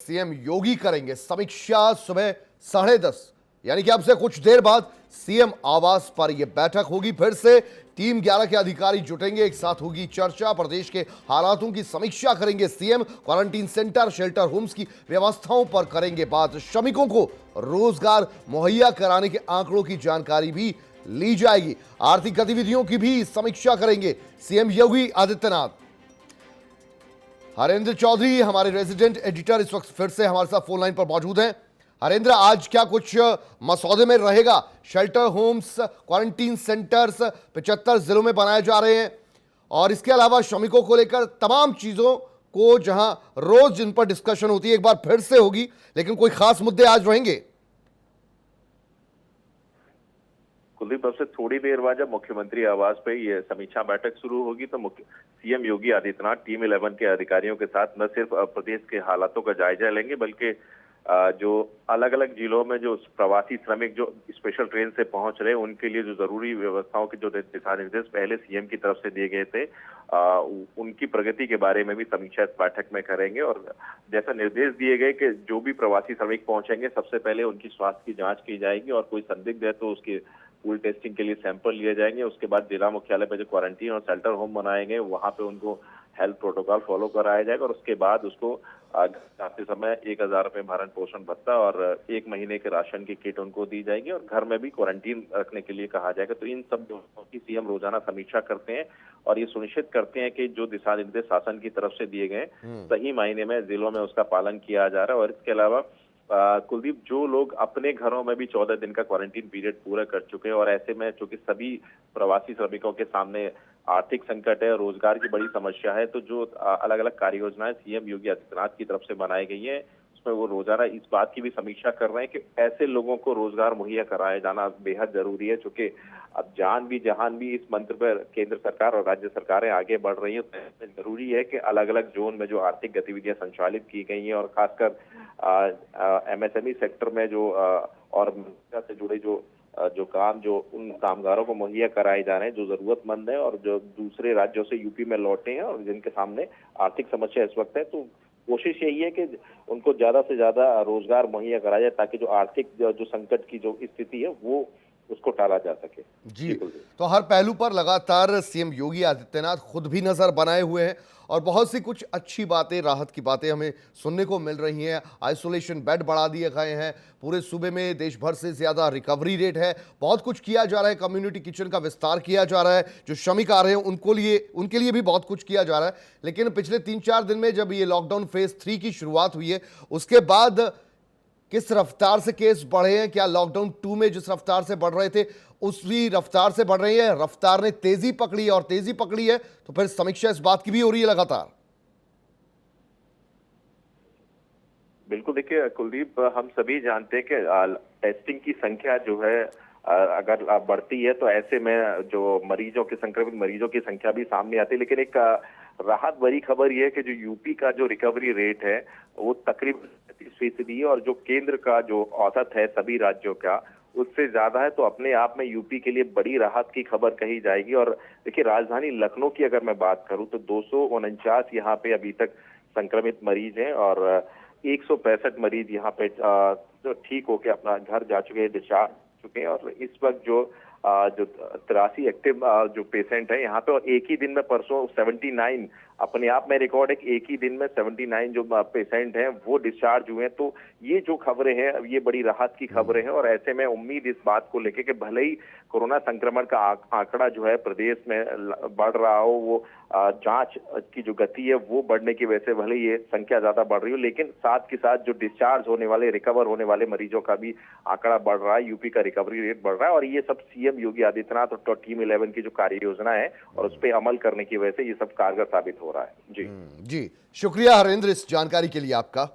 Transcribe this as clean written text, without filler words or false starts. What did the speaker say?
CM योगी करेंगे समीक्षा सुबह 10:30 यानी कि अब से कुछ देर बाद सीएम आवास पर यह बैठक होगी। फिर से टीम 11 के अधिकारी जुटेंगे, एक साथ होगी चर्चा, प्रदेश के हालातों की समीक्षा करेंगे CM. Quarantine centre, shelter homes की व्यवस्थाओं पर करेंगे बात। श्रमिकों को रोजगार मुहैया कराने के आंकड़ों की जानकारी भी ली जाएगी। आर्थिक गतिविधियों की भी समीक्षा करेंगे सीएम योगी आदित्यनाथ। हरेंद्र चौधरी हमारे रेजिडेंट एडिटर इस वक्त फिर से हमारे साथ फोन लाइन पर मौजूद हैं। हरेंद्र, आज क्या कुछ मसौदे में रहेगा? शेल्टर होम्स, क्वारंटीन सेंटर्स 75 जिलों में बनाए जा रहे हैं और इसके अलावा श्रमिकों को लेकर तमाम चीजों को जहां रोज जिन पर डिस्कशन होती है एक बार फिर से होगी, लेकिन कोई खास मुद्दे आज रहेंगे? कुलदीप, अब से थोड़ी देर बाद जब मुख्यमंत्री आवास पे ये समीक्षा बैठक शुरू होगी तो सीएम योगी आदित्यनाथ टीम 11 के अधिकारियों के साथ न सिर्फ प्रदेश के हालातों का जायजा लेंगे, बल्कि जो अलग अलग जिलों में जो प्रवासी श्रमिक जो स्पेशल ट्रेन से पहुंच रहे हैं उनके लिए जो जरूरी व्यवस्थाओं के जो दिशा निर्देश पहले सीएम की तरफ से दिए गए थे उनकी प्रगति के बारे में भी समीक्षा इस बैठक में करेंगे। और जैसा निर्देश दिए गए कि जो भी प्रवासी श्रमिक पहुंचेंगे सबसे पहले उनकी स्वास्थ्य की जांच की जाएगी और कोई संदिग्ध है तो उसकी पूल टेस्टिंग के लिए सैंपल लिए जाएंगे। उसके बाद जिला मुख्यालय पे जो क्वारंटीन और शेल्टर होम बनाएंगे वहां पे उनको हेल्थ प्रोटोकॉल फॉलो कराया जाएगा और उसके बाद उसको आते समय 1000 रुपए भरण पोषण भत्ता और 1 महीने के राशन की किट उनको दी जाएगी और घर में भी क्वारंटीन रखने के लिए कहा जाएगा। तो इन सब की सीएम रोजाना समीक्षा करते हैं और ये सुनिश्चित करते हैं कि जो दिशा निर्देश शासन की तरफ से दिए गए सही मायने में जिलों में उसका पालन किया जा रहा है। और इसके अलावा कुलदीप, जो लोग अपने घरों में भी 14 दिन का क्वारंटीन पीरियड पूरा कर चुके हैं और ऐसे में चूंकि सभी प्रवासी श्रमिकों के सामने आर्थिक संकट है, रोजगार की बड़ी समस्या है, तो जो अलग अलग कार्य योजनाएं सीएम योगी आदित्यनाथ की तरफ से बनाई गई है उसमें वो रोजाना इस बात की भी समीक्षा कर रहे हैं कि ऐसे लोगों को रोजगार मुहैया कराया जाना बेहद जरूरी है। चूंकि अब जान भी जहान भी इस मंत्र पर केंद्र सरकार और राज्य सरकारें आगे बढ़ रही है, तो जरूरी है कि अलग अलग जोन में जो आर्थिक गतिविधियां संचालित की गई हैं और खासकर एमएसएमई सेक्टर में जो और से जुड़े जो काम जो उन कामगारों को मुहैया कराए जा रहे हैं जो जरूरतमंद है और जो दूसरे राज्यों से यूपी में लौटे हैं और जिनके सामने आर्थिक समस्या इस वक्त है, तो कोशिश यही है कि उनको ज्यादा से ज्यादा रोजगार मुहैया कराया जाए ताकि जो आर्थिक जो संकट की जो स्थिति है वो उसको टाला जा सके। जी, तो हर पहलू पर लगातार सीएम योगी आदित्यनाथ खुद भी नजर बनाए हुए हैं और बहुत सी कुछ अच्छी बातें, राहत की बातें हमें सुनने को मिल रही हैं। आइसोलेशन बेड बढ़ा दिए गए हैं, पूरे सूबे में देश भर से ज्यादा रिकवरी रेट है, बहुत कुछ किया जा रहा है। कम्युनिटी किचन का विस्तार किया जा रहा है, जो श्रमिक आ रहे हैं उनके लिए भी बहुत कुछ किया जा रहा है। लेकिन पिछले 3-4 दिन में जब ये लॉकडाउन फेज 3 की शुरुआत हुई है उसके बाद किस रफ्तार से केस बढ़े हैं? क्या लॉकडाउन 2 में जिस रफ्तार से बढ़ रहे थे उसी रफ्तार से बढ़ रही है? रफ्तार ने तेजी पकड़ी है और तेजी पकड़ी है तो फिर समीक्षा इस बात की भी हो रही है लगातार। बिल्कुल, देखिए कुलदीप, हम सभी जानते हैं कि टेस्टिंग की संख्या जो है अगर बढ़ती है तो ऐसे में जो मरीजों के संक्रमित मरीजों की संख्या भी सामने आती है। लेकिन एक राहत भरी खबर यह है कि जो यूपी का जो रिकवरी रेट है वो तकरीबन 30% है और जो केंद्र का जो औसत है सभी राज्यों का उससे ज्यादा है। तो अपने आप में यूपी के लिए बड़ी राहत की खबर कही जाएगी। और देखिए, राजधानी लखनऊ की अगर मैं बात करूं तो 249 यहाँ पे अभी तक संक्रमित मरीज हैं और 165 मरीज यहाँ पे जो ठीक होके अपना घर जा चुके हैं, डिस्चार्ज चुके हैं। और इस वक्त जो 83 एक्टिव जो पेशेंट है यहाँ पे और एक ही दिन में परसों 79 अपने आप में रिकॉर्ड है कि एक ही दिन में 79 जो पेशेंट हैं वो डिस्चार्ज हुए हैं। तो ये जो खबरें हैं ये बड़ी राहत की खबरें हैं और ऐसे में उम्मीद इस बात को लेके कि भले ही कोरोना संक्रमण का आंकड़ा जो है प्रदेश में बढ़ रहा हो, वो जांच की जो गति है वो बढ़ने की वजह से भले ये संख्या ज्यादा बढ़ रही हो, लेकिन साथ के साथ जो डिस्चार्ज होने वाले, रिकवर होने वाले मरीजों का भी आंकड़ा बढ़ रहा है, यूपी का रिकवरी रेट बढ़ रहा है। और ये सब सीएम योगी आदित्यनाथ और टीम 11 की जो कार्य योजना है और उस पर अमल करने की वजह से ये सब कारगर साबित हो रहा है। जी जी, शुक्रिया हरेंद्र इस जानकारी के लिए आपका।